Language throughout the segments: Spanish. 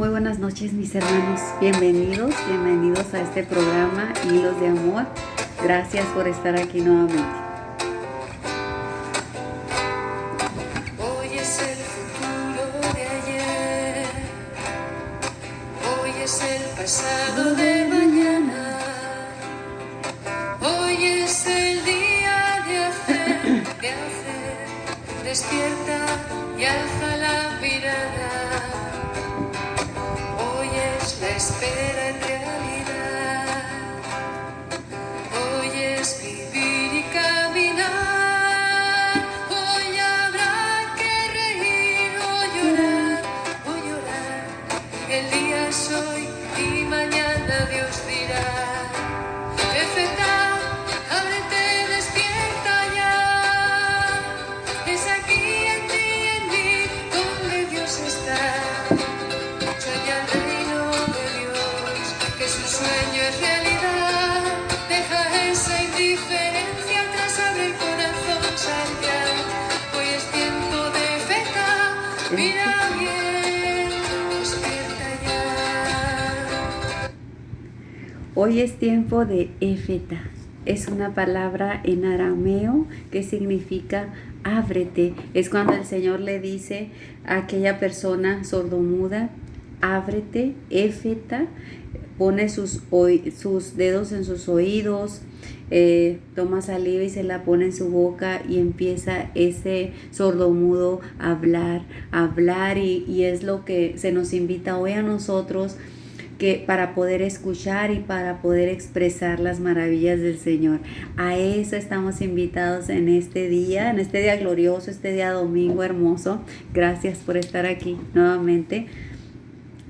Muy buenas noches, mis hermanos. Bienvenidos a este programa Hilos de Amor. Gracias por estar aquí nuevamente. Hoy es el futuro de ayer, hoy es el pasado de mañana, hoy es el día de hacer, despierta y alza la mirada. Hoy es la espera en realidad, hoy es vivir y caminar, hoy habrá que reír o llorar, el día es hoy y mañana Dios dirá, Efetá, ábrete, despierta ya, es aquí en ti y en mí donde Dios está. Sueña el reino de Dios, que su sueño es realidad. Deja esa indiferencia atrás, abre el corazón, sal ya. Hoy es tiempo de feta, mira bien, despierta ya. Hoy es tiempo de Efeta. Es una palabra en arameo que significa ábrete. Es cuando el Señor le dice a aquella persona sordomuda, ábrete, Efeta, pone sus dedos en sus oídos, toma saliva y se la pone en su boca y empieza ese sordomudo a hablar y es lo que se nos invita hoy a nosotros, que para poder escuchar y para poder expresar las maravillas del Señor. A eso estamos invitados en este día glorioso, este día domingo hermoso. Gracias por estar aquí nuevamente.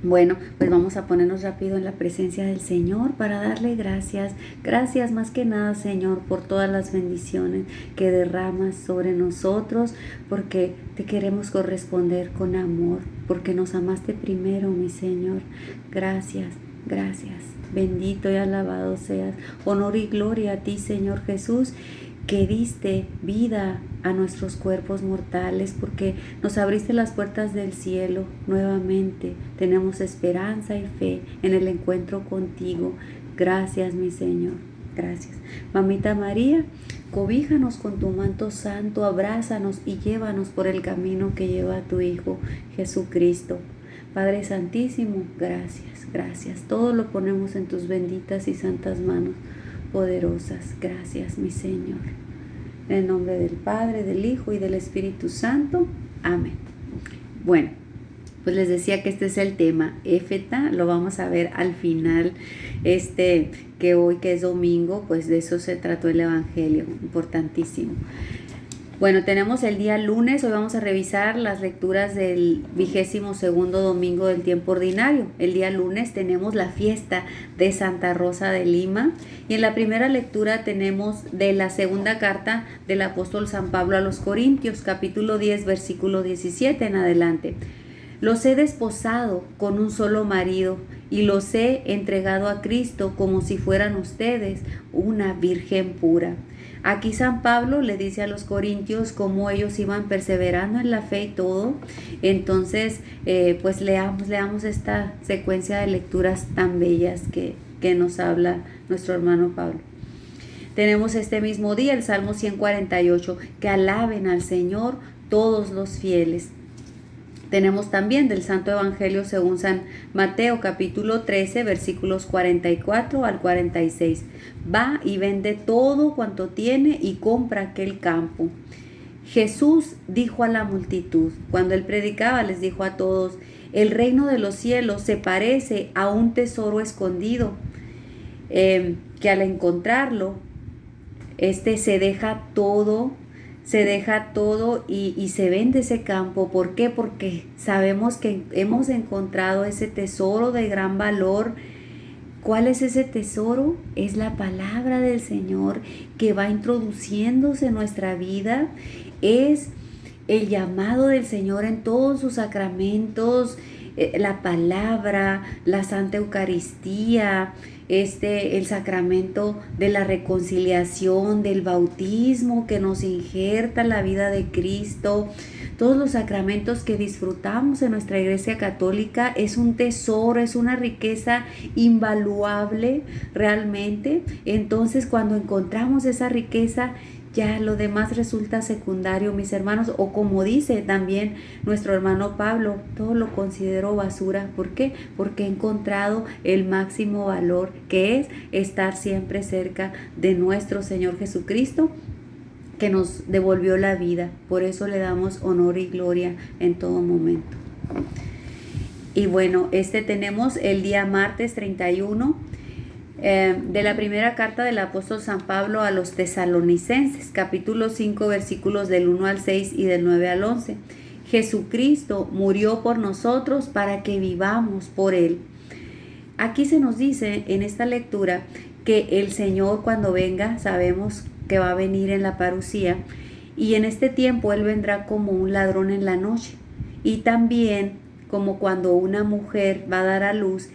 Bueno, pues vamos a ponernos rápido en la presencia del Señor para darle gracias. Gracias más que nada, Señor, por todas las bendiciones que derramas sobre nosotros, porque te queremos corresponder con amor, porque nos amaste primero, mi Señor. Gracias, gracias. Bendito y alabado seas. Honor y gloria a ti, Señor Jesús, que diste vida a nuestros cuerpos mortales, porque nos abriste las puertas del cielo nuevamente. Tenemos esperanza y fe en el encuentro contigo. Gracias, mi Señor. Gracias. Mamita María, cobíjanos con tu manto santo, abrázanos y llévanos por el camino que lleva a tu Hijo Jesucristo. Padre Santísimo, gracias, gracias. Todo lo ponemos en tus benditas y santas manos poderosas. Gracias, mi Señor. En el nombre del Padre, del Hijo y del Espíritu Santo. Amén. Bueno, pues les decía que este es el tema, Efeta. Lo vamos a ver al final, que hoy que es domingo, pues de eso se trató el Evangelio, importantísimo. Bueno, tenemos el día lunes. Hoy vamos a revisar las lecturas del 22º domingo del tiempo ordinario. El día lunes tenemos la fiesta de Santa Rosa de Lima. Y en la primera lectura tenemos de la segunda carta del apóstol San Pablo a los Corintios, capítulo 10, versículo 17 en adelante. Los he desposado con un solo marido y los he entregado a Cristo como si fueran ustedes una virgen pura. Aquí San Pablo le dice a los corintios cómo ellos iban perseverando en la fe y todo. Entonces, pues leamos esta secuencia de lecturas tan bellas que nos habla nuestro hermano Pablo. Tenemos este mismo día el Salmo 148, que alaben al Señor todos los fieles. Tenemos también del Santo Evangelio según San Mateo, capítulo 13, versículos 44 al 46. Va y vende todo cuanto tiene y compra aquel campo. Jesús dijo a la multitud, cuando él predicaba, les dijo a todos, el reino de los cielos se parece a un tesoro escondido, que al encontrarlo, se deja todo y se vende ese campo. ¿Por qué? Porque sabemos que hemos encontrado ese tesoro de gran valor. ¿Cuál es ese tesoro? Es la palabra del Señor que va introduciéndose en nuestra vida. Es el llamado del Señor en todos sus sacramentos, la palabra, la Santa Eucaristía, el sacramento de la reconciliación, del bautismo que nos injerta la vida de Cristo. todos los sacramentos que disfrutamos en nuestra Iglesia Católica. Es un tesoro, es una riqueza invaluable realmente. Entonces, cuando encontramos esa riqueza, ya lo demás resulta secundario, mis hermanos, o como dice también nuestro hermano Pablo, todo lo considero basura. ¿Por qué? Porque he encontrado el máximo valor, que es estar siempre cerca de nuestro Señor Jesucristo, que nos devolvió la vida. Por eso le damos honor y gloria en todo momento. Y bueno, tenemos el día martes 31 de la primera carta del apóstol San Pablo a los tesalonicenses, capítulo 5, versículos del 1 al 6 y del 9 al 11. Jesucristo murió por nosotros para que vivamos por Él. Aquí se nos dice en esta lectura que el Señor, cuando venga, sabemos que va a venir en la parucía, y en este tiempo Él vendrá como un ladrón en la noche, y también como cuando una mujer va a dar a luz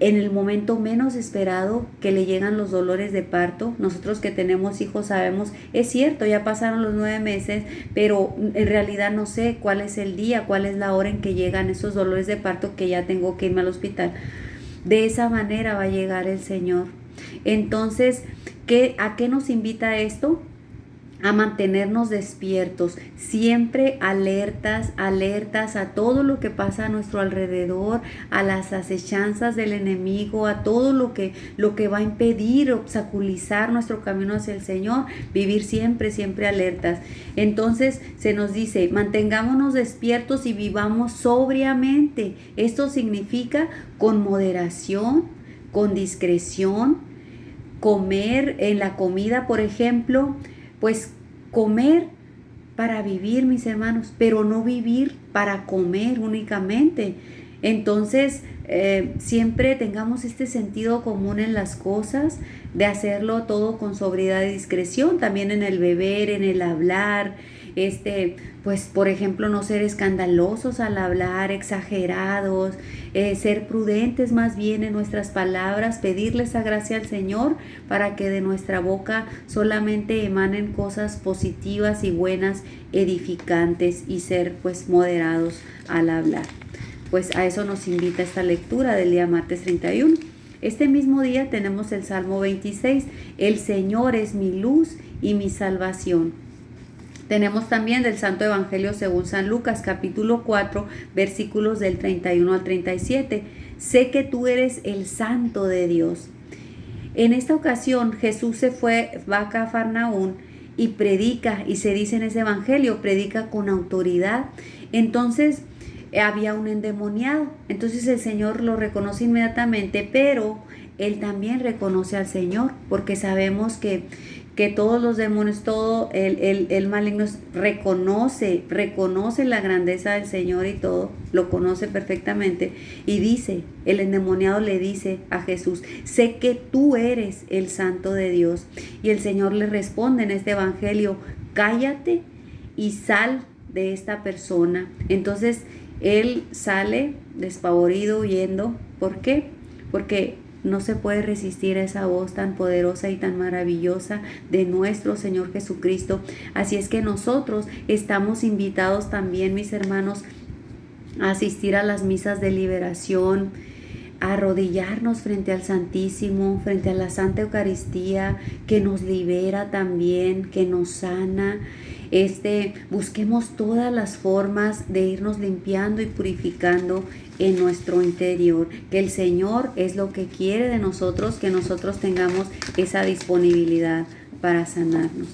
en el momento menos esperado, que le llegan los dolores de parto. Nosotros que tenemos hijos sabemos, es cierto, ya pasaron los 9 meses, pero en realidad no sé cuál es el día, cuál es la hora en que llegan esos dolores de parto, que ya tengo que irme al hospital. De esa manera va a llegar el Señor. Entonces, ¿a qué nos invita esto? A mantenernos despiertos, siempre alertas a todo lo que pasa a nuestro alrededor, a las acechanzas del enemigo, a todo lo que va a impedir, obstaculizar nuestro camino hacia el Señor, vivir siempre alertas. Entonces se nos dice, mantengámonos despiertos y vivamos sobriamente. Esto significa con moderación, con discreción, comer en la comida, por ejemplo, pues comer para vivir, mis hermanos, pero no vivir para comer únicamente. Entonces, siempre tengamos este sentido común en las cosas, de hacerlo todo con sobriedad y discreción, también en el beber, en el hablar, pues por ejemplo, no ser escandalosos al hablar, exagerados, ser prudentes más bien en nuestras palabras, pedirle esa gracia al Señor para que de nuestra boca solamente emanen cosas positivas y buenas, edificantes, y ser pues moderados al hablar. Pues a eso nos invita esta lectura del día martes 31. Este mismo día tenemos el Salmo 26, el Señor es mi luz y mi salvación. Tenemos también del Santo Evangelio según San Lucas, capítulo 4, versículos del 31 al 37. Sé que tú eres el Santo de Dios. En esta ocasión Jesús va a Cafarnaún y predica, y se dice en ese evangelio, predica con autoridad. Entonces había un endemoniado. Entonces el Señor lo reconoce inmediatamente, pero él también reconoce al Señor, porque sabemos que todos los demonios, todo el maligno reconoce la grandeza del Señor y todo, lo conoce perfectamente. Y dice, el endemoniado le dice a Jesús, sé que tú eres el Santo de Dios. Y el Señor le responde en este evangelio, cállate y sal de esta persona. Entonces él sale despavorido, huyendo. ¿Por qué? Porque no se puede resistir a esa voz tan poderosa y tan maravillosa de nuestro Señor Jesucristo. Así es que nosotros estamos invitados también, mis hermanos, a asistir a las misas de liberación, a arrodillarnos frente al Santísimo, frente a la Santa Eucaristía, que nos libera también, que nos sana. Busquemos todas las formas de irnos limpiando y purificando en nuestro interior, que el Señor es lo que quiere de nosotros, que nosotros tengamos esa disponibilidad para sanarnos.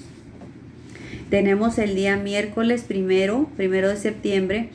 Tenemos el día miércoles primero de septiembre.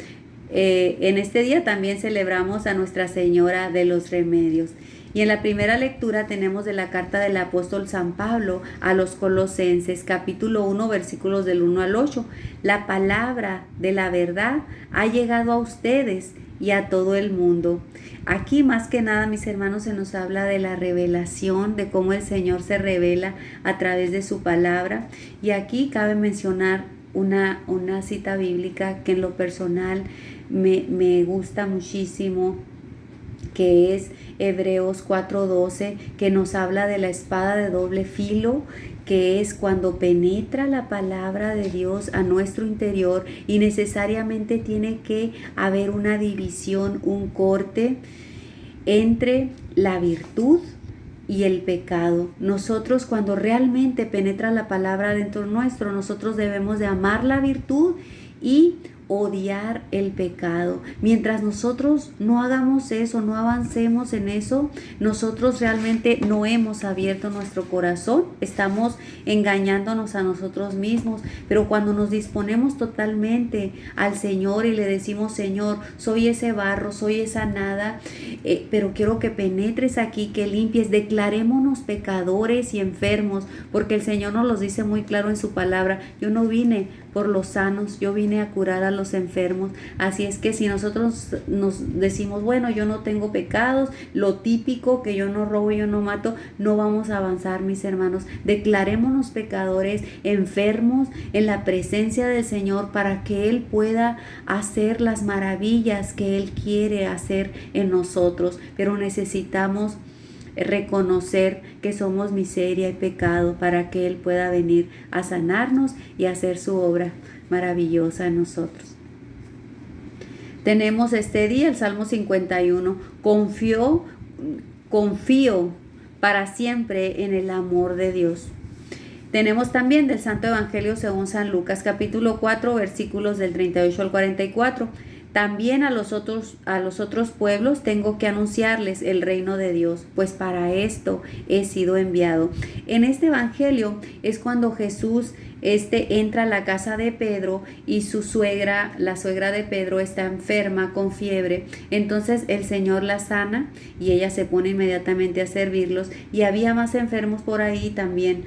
En este día también celebramos a Nuestra Señora de los Remedios. Y en la primera lectura tenemos de la carta del apóstol San Pablo a los Colosenses, capítulo 1, versículos del 1 al 8. La palabra de la verdad ha llegado a ustedes y a todo el mundo. Aquí más que nada, mis hermanos, se nos habla de la revelación, de cómo el Señor se revela a través de su palabra. Y aquí cabe mencionar una cita bíblica que en lo personal me gusta muchísimo, que es Hebreos 4:12, que nos habla de la espada de doble filo, que es cuando penetra la palabra de Dios a nuestro interior y necesariamente tiene que haber una división, un corte entre la virtud y el pecado. Nosotros, cuando realmente penetra la palabra dentro nuestro, nosotros debemos de amar la virtud y odiar el pecado. Mientras nosotros no hagamos eso, no avancemos en eso, nosotros realmente no hemos abierto nuestro corazón, estamos engañándonos a nosotros mismos. Pero cuando nos disponemos totalmente al Señor y le decimos: Señor, soy ese barro, soy esa nada, pero quiero que penetres aquí, que limpies, declarémonos pecadores y enfermos, porque el Señor nos los dice muy claro en su palabra: yo no vine por los sanos, yo vine a curar a los enfermos. Así es que si nosotros nos decimos: bueno, yo no tengo pecados, lo típico, que yo no robo, yo no mato, no vamos a avanzar, mis hermanos. Declarémonos pecadores, enfermos, en la presencia del Señor, para que Él pueda hacer las maravillas que Él quiere hacer en nosotros. Pero necesitamos reconocer que somos miseria y pecado para que Él pueda venir a sanarnos y hacer su obra maravillosa en nosotros. Tenemos este día el Salmo 51. Confío para siempre en el amor de Dios. Tenemos también del Santo Evangelio según San Lucas, capítulo 4, versículos del 38 al 44. También a los otros pueblos tengo que anunciarles el reino de Dios, pues para esto he sido enviado. En este evangelio es cuando Jesús entra a la casa de Pedro y su suegra, la suegra de Pedro, está enferma con fiebre. Entonces el Señor la sana y ella se pone inmediatamente a servirlos, y había más enfermos por ahí, también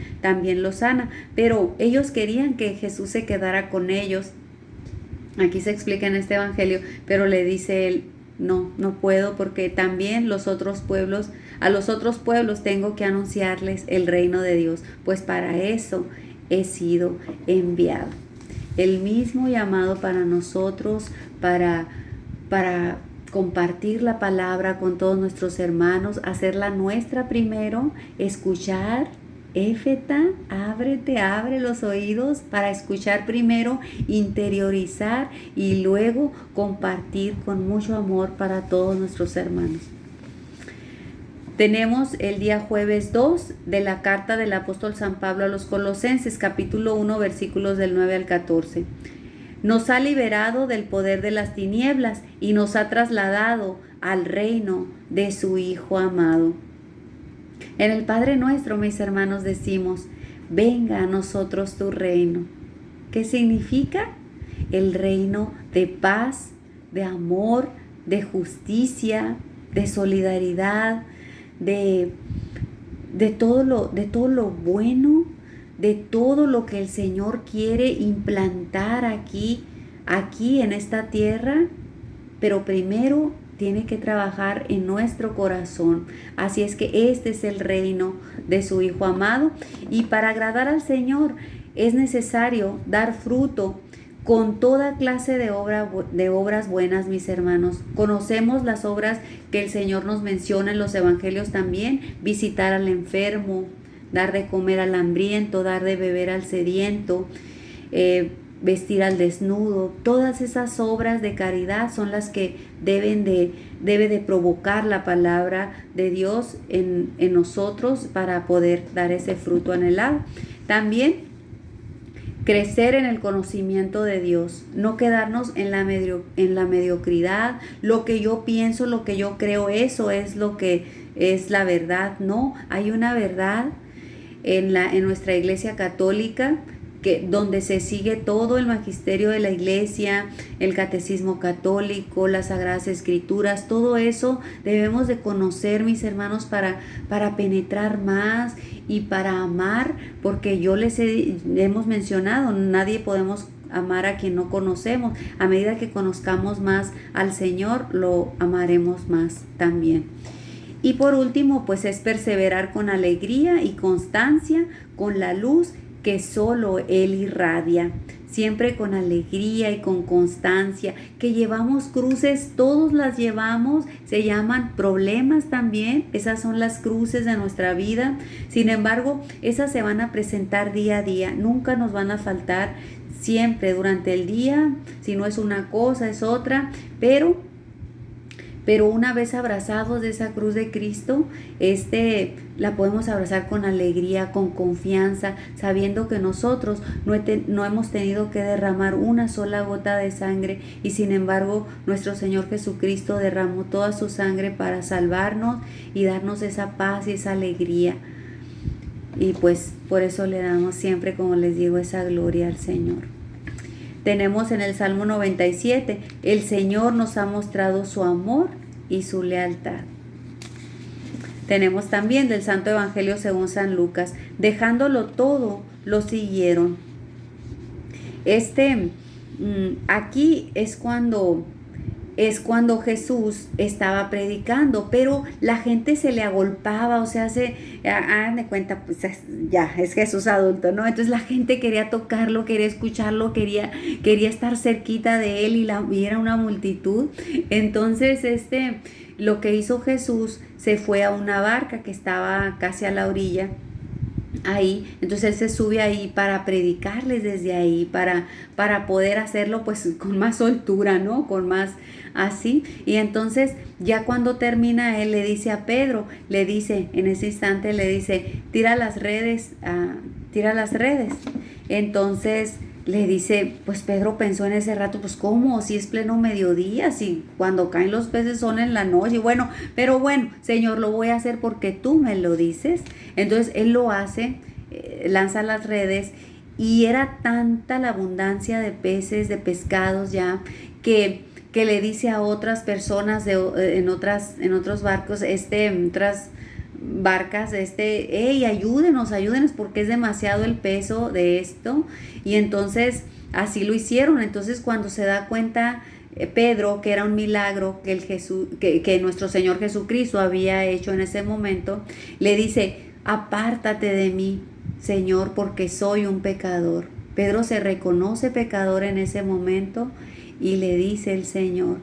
los sana, pero ellos querían que Jesús se quedara con ellos. Aquí se explica en este evangelio, pero le dice él: no puedo, porque también a los otros pueblos tengo que anunciarles el reino de Dios, pues para eso he sido enviado. El mismo llamado para nosotros, para compartir la palabra con todos nuestros hermanos, hacerla nuestra primero, escuchar. Éfeta, abre los oídos para escuchar primero, interiorizar y luego compartir con mucho amor para todos nuestros hermanos. Tenemos el día jueves 2 de la carta del apóstol San Pablo a los Colosenses, capítulo 1, versículos del 9 al 14. Nos ha liberado del poder de las tinieblas y nos ha trasladado al reino de su Hijo amado. En el Padre Nuestro, mis hermanos, decimos: venga a nosotros tu reino. ¿Qué significa? El reino de paz, de amor, de justicia, de solidaridad, de todo lo bueno, de todo lo que el Señor quiere implantar aquí en esta tierra, pero primero tiene que trabajar en nuestro corazón. Así es que este es el reino de su Hijo amado, y para agradar al Señor es necesario dar fruto con toda clase de obras buenas, mis hermanos. Conocemos las obras que el Señor nos menciona en los evangelios también: visitar al enfermo, dar de comer al hambriento, dar de beber al sediento, vestir al desnudo. Todas esas obras de caridad son las que debe de provocar la palabra de Dios en nosotros para poder dar ese fruto anhelado. También crecer en el conocimiento de Dios, no quedarnos en la mediocridad, lo que yo pienso, lo que yo creo, eso es lo que es la verdad. No, hay una verdad en nuestra Iglesia Católica, donde se sigue todo el magisterio de la Iglesia, el catecismo católico, las Sagradas Escrituras. Todo eso debemos de conocer, mis hermanos, para penetrar más y para amar, porque hemos mencionado, nadie podemos amar a quien no conocemos. A medida que conozcamos más al Señor, lo amaremos más también. Y por último, pues es perseverar con alegría y constancia, con la luz que solo Él irradia. siempre con alegría y con constancia, que llevamos cruces, todos las llevamos, se llaman problemas también, esas son las cruces de nuestra vida. Sin embargo, esas se van a presentar día a día, nunca nos van a faltar, siempre durante el día, si no es una cosa es otra, pero una vez abrazados de esa cruz de Cristo, la podemos abrazar con alegría, con confianza, sabiendo que nosotros no hemos tenido que derramar una sola gota de sangre, y sin embargo nuestro Señor Jesucristo derramó toda su sangre para salvarnos y darnos esa paz y esa alegría. Y pues por eso le damos siempre, como les digo, esa gloria al Señor. Tenemos en el Salmo 97, el Señor nos ha mostrado su amor y su lealtad. Tenemos también del Santo Evangelio según San Lucas, dejándolo todo, lo siguieron. Aquí es cuando Jesús estaba predicando, pero la gente se le agolpaba, o sea, hagan de cuenta, pues ya, es Jesús adulto, ¿no? Entonces la gente quería tocarlo, quería escucharlo, quería estar cerquita de él, y era una multitud. Entonces, lo que hizo Jesús, se fue a una barca que estaba casi a la orilla, ahí, entonces él se sube ahí para predicarles desde ahí, para poder hacerlo pues con más soltura, ¿no? Con más así. Y entonces ya cuando termina, él le dice a Pedro, en ese instante le dice, tira las redes. Entonces le dice, pues Pedro pensó en ese rato, pues ¿cómo? Si es pleno mediodía, si cuando caen los peces son en la noche. Pero bueno, Señor, lo voy a hacer porque tú me lo dices. Entonces él lo hace, lanza las redes, y era tanta la abundancia de peces, de pescados ya, que le dice a otras personas en otros barcos, en otras barcas, hey, ayúdenos porque es demasiado el peso de esto. Y entonces así lo hicieron. Entonces cuando se da cuenta Pedro que era un milagro que nuestro Señor Jesucristo había hecho en ese momento, le dice, apártate de mí, Señor, porque soy un pecador. Pedro se reconoce pecador en ese momento, y le dice el Señor.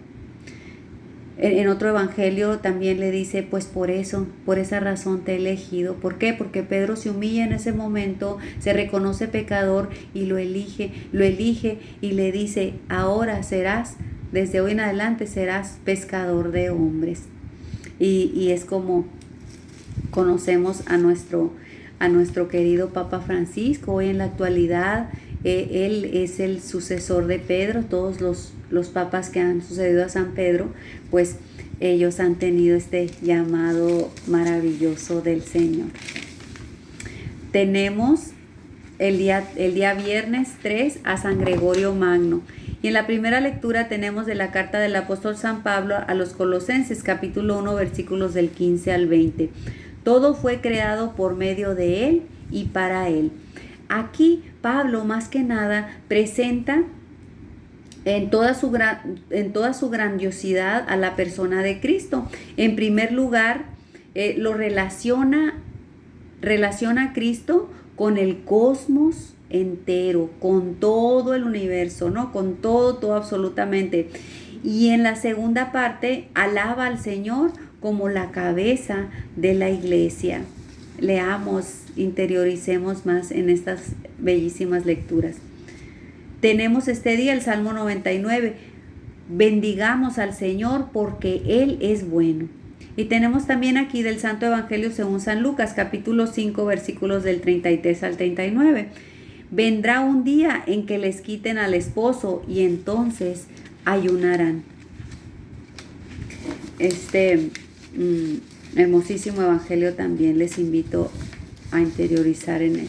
En otro evangelio también le dice, pues por esa razón te he elegido. ¿Por qué? Porque Pedro se humilla en ese momento, se reconoce pecador y lo elige y le dice, ahora desde hoy en adelante serás pescador de hombres. Y es como conocemos a nuestro querido Papa Francisco. Hoy en la actualidad, él es el sucesor de Pedro. Todos los papas que han sucedido a San Pedro, pues ellos han tenido este llamado maravilloso del Señor. Tenemos el día viernes 3 a San Gregorio Magno. Y en la primera lectura tenemos de la carta del apóstol San Pablo a los Colosenses, capítulo 1, versículos del 15 al 20. Todo fue creado por medio de Él y para Él. Aquí Pablo más que nada presenta en toda su grandiosidad a la persona de Cristo. En primer lugar, lo relaciona a Cristo con el cosmos entero, con todo el universo, ¿no? Con todo absolutamente. Y en la segunda parte, alaba al Señor como la cabeza de la iglesia. Leamos, interioricemos más en estas bellísimas lecturas. Tenemos este día el Salmo 99. Bendigamos al Señor porque Él es bueno. Y tenemos también aquí del Santo Evangelio según San Lucas, capítulo 5, versículos del 33 al 39. Vendrá un día en que les quiten al esposo y entonces ayunarán. Hermosísimo evangelio también les invito a interiorizar en él.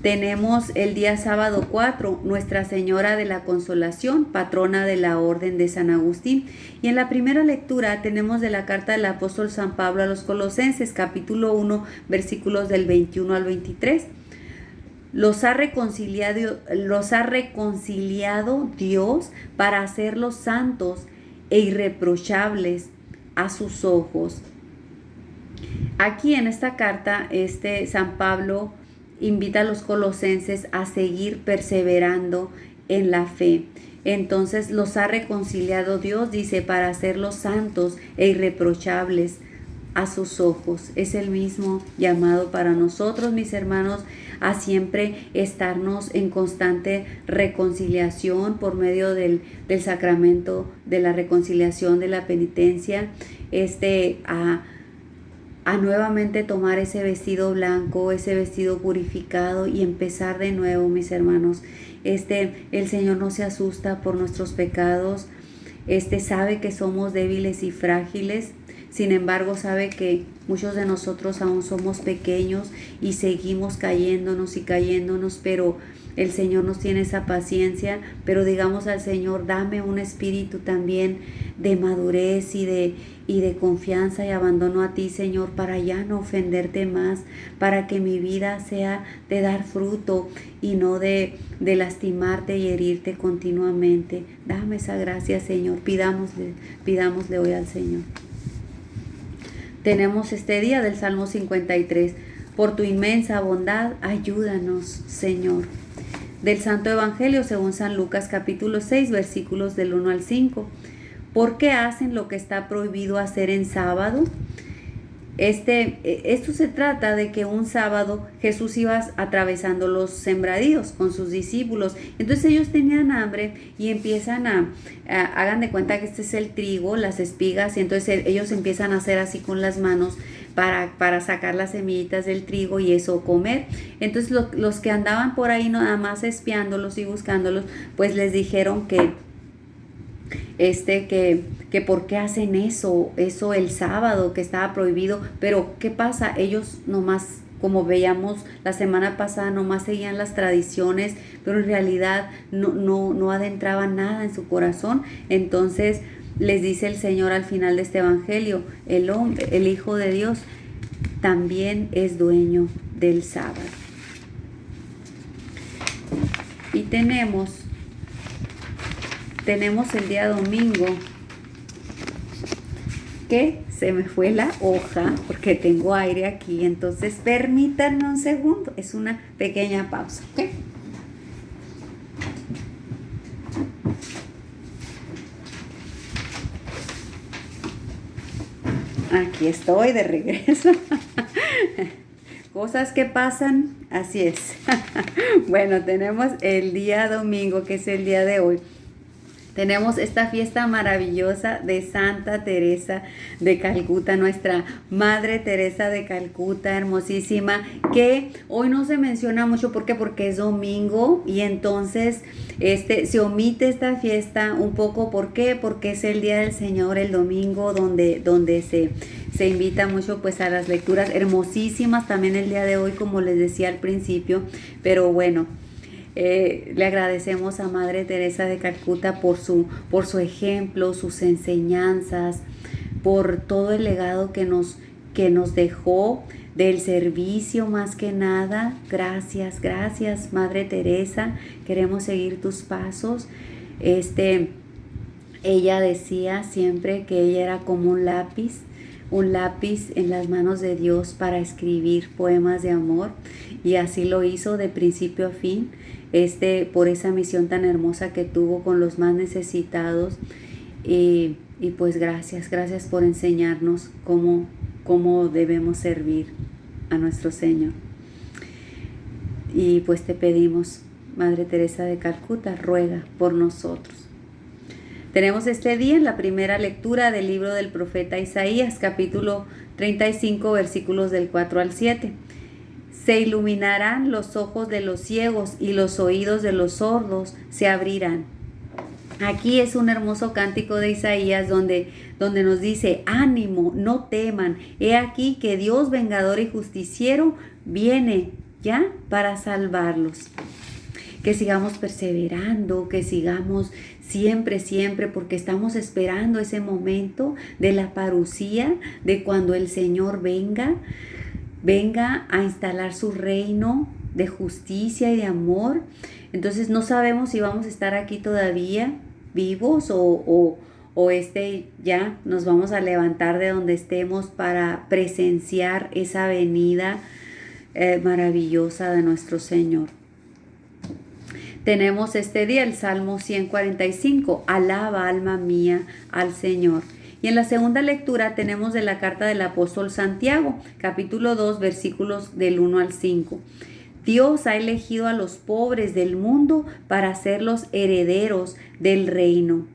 Tenemos el día sábado 4, Nuestra Señora de la Consolación, patrona de la Orden de San Agustín. Y en la primera lectura tenemos de la carta del apóstol San Pablo a los Colosenses, capítulo 1, versículos del 21 al 23. Los ha reconciliado Dios para hacerlos santos e irreprochables a sus ojos. Aquí en esta carta, San Pablo invita a los colosenses a seguir perseverando en la fe. Entonces los ha reconciliado Dios, dice, para hacerlos santos e irreprochables a sus ojos. Es el mismo llamado para nosotros, mis hermanos, a siempre estarnos en constante reconciliación por medio del sacramento de la reconciliación, de la penitencia, a nuevamente tomar ese vestido blanco, ese vestido purificado y empezar de nuevo, mis hermanos. El Señor no se asusta por nuestros pecados, sabe que somos débiles y frágiles. Sin embargo, sabe que muchos de nosotros aún somos pequeños y seguimos cayéndonos, pero el Señor nos tiene esa paciencia. Pero digamos al Señor, dame un espíritu también de madurez y de confianza y abandono a ti, Señor, para ya no ofenderte más, para que mi vida sea de dar fruto y no de lastimarte y herirte continuamente. Dame esa gracia, Señor. Pidámosle hoy al Señor. Tenemos este día del Salmo 53. Por tu inmensa bondad, ayúdanos, Señor. Del Santo Evangelio según San Lucas, capítulo 6, versículos del 1 al 5. ¿Por qué hacen lo que está prohibido hacer en sábado? Esto se trata de que un sábado Jesús iba atravesando los sembradíos con sus discípulos. Entonces ellos tenían hambre y empiezan hagan de cuenta que este es el trigo, las espigas, y entonces ellos empiezan a hacer así con las manos para sacar las semillitas del trigo y eso comer. Entonces los que andaban por ahí nada más espiándolos y buscándolos, pues les dijeron que por qué hacen eso el sábado, que estaba prohibido. Pero ¿qué pasa? Ellos nomás, como veíamos la semana pasada, nomás seguían las tradiciones, pero en realidad no adentraban nada en su corazón. Entonces les dice el Señor al final de este evangelio, el Hijo de Dios también es dueño del sábado. Y tenemos el día domingo, que se me fue la hoja porque tengo aire aquí, entonces permítanme un segundo, es una pequeña pausa, ¿ok? Aquí estoy de regreso. Cosas que pasan, así es. Bueno, tenemos el día domingo, que es el día de hoy. Tenemos esta fiesta maravillosa de Santa Teresa de Calcuta, nuestra Madre Teresa de Calcuta, hermosísima, que hoy no se menciona mucho. ¿Por qué? Porque es domingo y entonces se omite esta fiesta un poco. ¿Por qué? Porque es el Día del Señor, el domingo, donde se invita mucho pues a las lecturas hermosísimas también el día de hoy, como les decía al principio. Pero bueno, le agradecemos a Madre Teresa de Calcuta por su ejemplo, sus enseñanzas, por todo el legado que nos dejó del servicio más que nada. Gracias, Madre Teresa. Queremos seguir tus pasos. Ella decía siempre que ella era como un lápiz en las manos de Dios para escribir poemas de amor, y así lo hizo de principio a fin, por esa misión tan hermosa que tuvo con los más necesitados. Y pues gracias por enseñarnos cómo debemos servir a nuestro Señor. Y pues te pedimos, Madre Teresa de Calcuta, ruega por nosotros. Tenemos este día la primera lectura del libro del profeta Isaías, capítulo 35, versículos del 4 al 7. Se iluminarán los ojos de los ciegos y los oídos de los sordos se abrirán. Aquí es un hermoso cántico de Isaías donde nos dice: ánimo, no teman, he aquí que Dios vengador y justiciero viene ya para salvarlos. Que sigamos perseverando, que sigamos siempre, porque estamos esperando ese momento de la parucía, de cuando el Señor venga a instalar su reino de justicia y de amor. Entonces no sabemos si vamos a estar aquí todavía vivos o ya nos vamos a levantar de donde estemos para presenciar esa venida maravillosa de nuestro Señor. Tenemos este día el Salmo 145, alaba alma mía al Señor. Y en la segunda lectura tenemos de la carta del apóstol Santiago, capítulo 2, versículos del 1 al 5. Dios ha elegido a los pobres del mundo para ser los herederos del reino.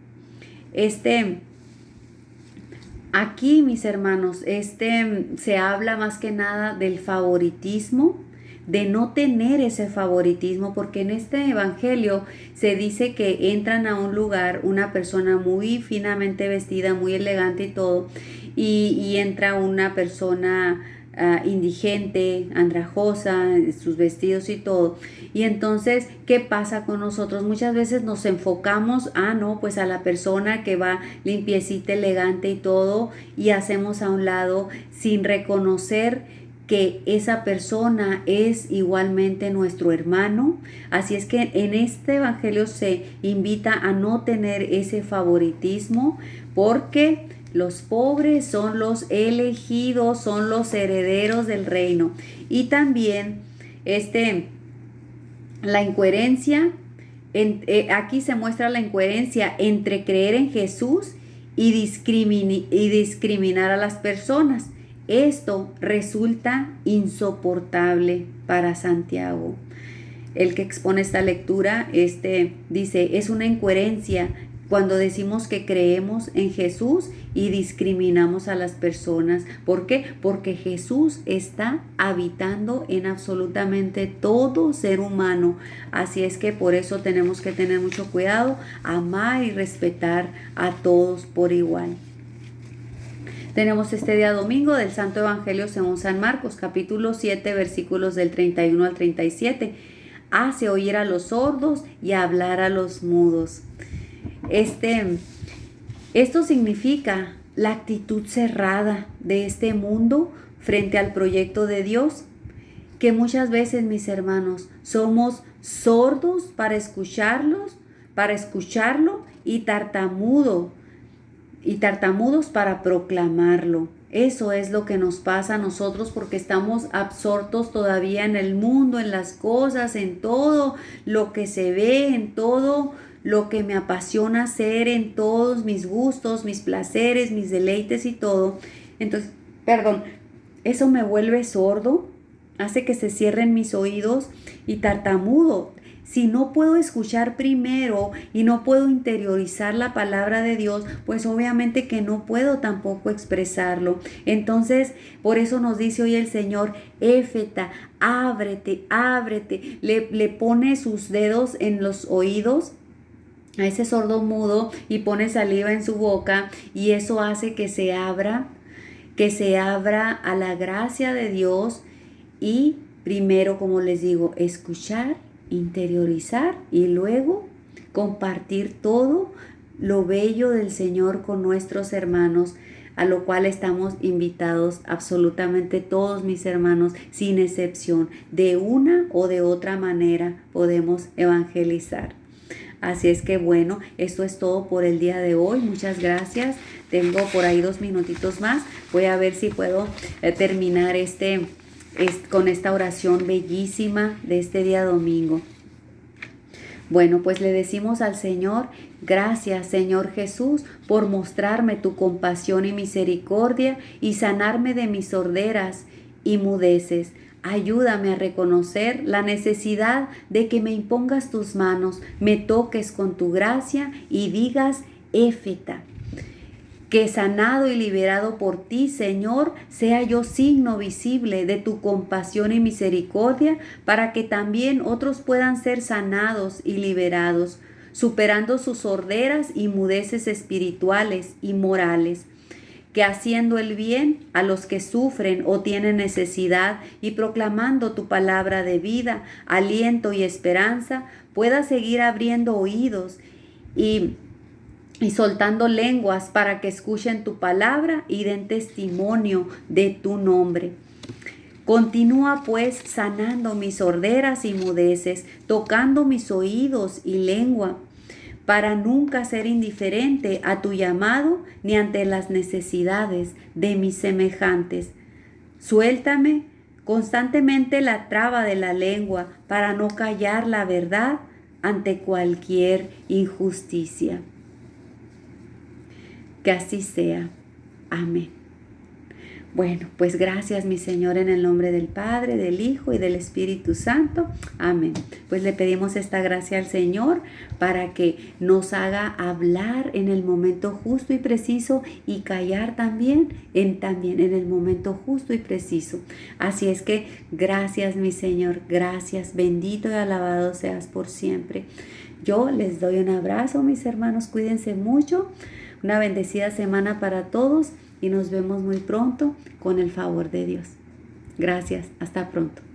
Aquí, mis hermanos, se habla más que nada del favoritismo, de no tener ese favoritismo, porque en este evangelio se dice que entran a un lugar una persona muy finamente vestida, muy elegante y todo, y entra una persona indigente, andrajosa, sus vestidos y todo. Y entonces, ¿qué pasa con nosotros? Muchas veces nos enfocamos pues a la persona que va limpiecita, elegante y todo, y hacemos a un lado sin reconocer que esa persona es igualmente nuestro hermano. Así es que en este evangelio se invita a no tener ese favoritismo, porque los pobres son los elegidos, son los herederos del reino. Y también la incoherencia, aquí se muestra la incoherencia entre creer en Jesús y discriminar a las personas. Esto resulta insoportable para Santiago. El que expone esta lectura, dice, es una incoherencia cuando decimos que creemos en Jesús y discriminamos a las personas. ¿Por qué? Porque Jesús está habitando en absolutamente todo ser humano. Así es que por eso tenemos que tener mucho cuidado, amar y respetar a todos por igual. Tenemos este día domingo del Santo Evangelio según San Marcos, capítulo 7, versículos del 31 al 37. Hace oír a los sordos y hablar a los mudos. Esto significa la actitud cerrada de este mundo frente al proyecto de Dios, que muchas veces, mis hermanos, somos sordos para escucharlo y tartamudos para proclamarlo. Eso es lo que nos pasa a nosotros, porque estamos absortos todavía en el mundo, en las cosas, en todo lo que se ve, en todo lo que me apasiona hacer, en todos mis gustos, mis placeres, mis deleites y todo. Entonces, eso me vuelve sordo, hace que se cierren mis oídos y tartamudo. Si no puedo escuchar primero y no puedo interiorizar la palabra de Dios, pues obviamente que no puedo tampoco expresarlo. Entonces, por eso nos dice hoy el Señor, Éfeta, ábrete, ábrete. Le pone sus dedos en los oídos a ese sordo mudo y pone saliva en su boca, y eso hace que se abra a la gracia de Dios y primero, como les digo, escuchar, interiorizar y luego compartir todo lo bello del Señor con nuestros hermanos, a lo cual estamos invitados absolutamente todos, mis hermanos, sin excepción. De una o de otra manera podemos evangelizar. Así es que bueno, esto es todo por el día de hoy. Muchas gracias. Tengo por ahí 2 minutitos más. Voy a ver si puedo terminar con esta oración bellísima de este día domingo. Bueno, pues le decimos al Señor, gracias Señor Jesús por mostrarme tu compasión y misericordia y sanarme de mis sorderas y mudeces. Ayúdame a reconocer la necesidad de que me impongas tus manos, me toques con tu gracia y digas, Éfeta. Que sanado y liberado por ti, Señor, sea yo signo visible de tu compasión y misericordia, para que también otros puedan ser sanados y liberados, superando sus sorderas y mudeces espirituales y morales. Que haciendo el bien a los que sufren o tienen necesidad y proclamando tu palabra de vida, aliento y esperanza, pueda seguir abriendo oídos y soltando lenguas para que escuchen tu palabra y den testimonio de tu nombre. Continúa pues sanando mis sorderas y mudeces, tocando mis oídos y lengua, para nunca ser indiferente a tu llamado ni ante las necesidades de mis semejantes. Suéltame constantemente la traba de la lengua para no callar la verdad ante cualquier injusticia. Que así sea. Amén. Bueno, pues gracias mi Señor en el nombre del Padre, del Hijo y del Espíritu Santo. Amén. Pues le pedimos esta gracia al Señor para que nos haga hablar en el momento justo y preciso y callar también en el momento justo y preciso. Así es que gracias mi Señor, gracias, bendito y alabado seas por siempre. Yo les doy un abrazo, mis hermanos, cuídense mucho. Una bendecida semana para todos y nos vemos muy pronto con el favor de Dios. Gracias, hasta pronto.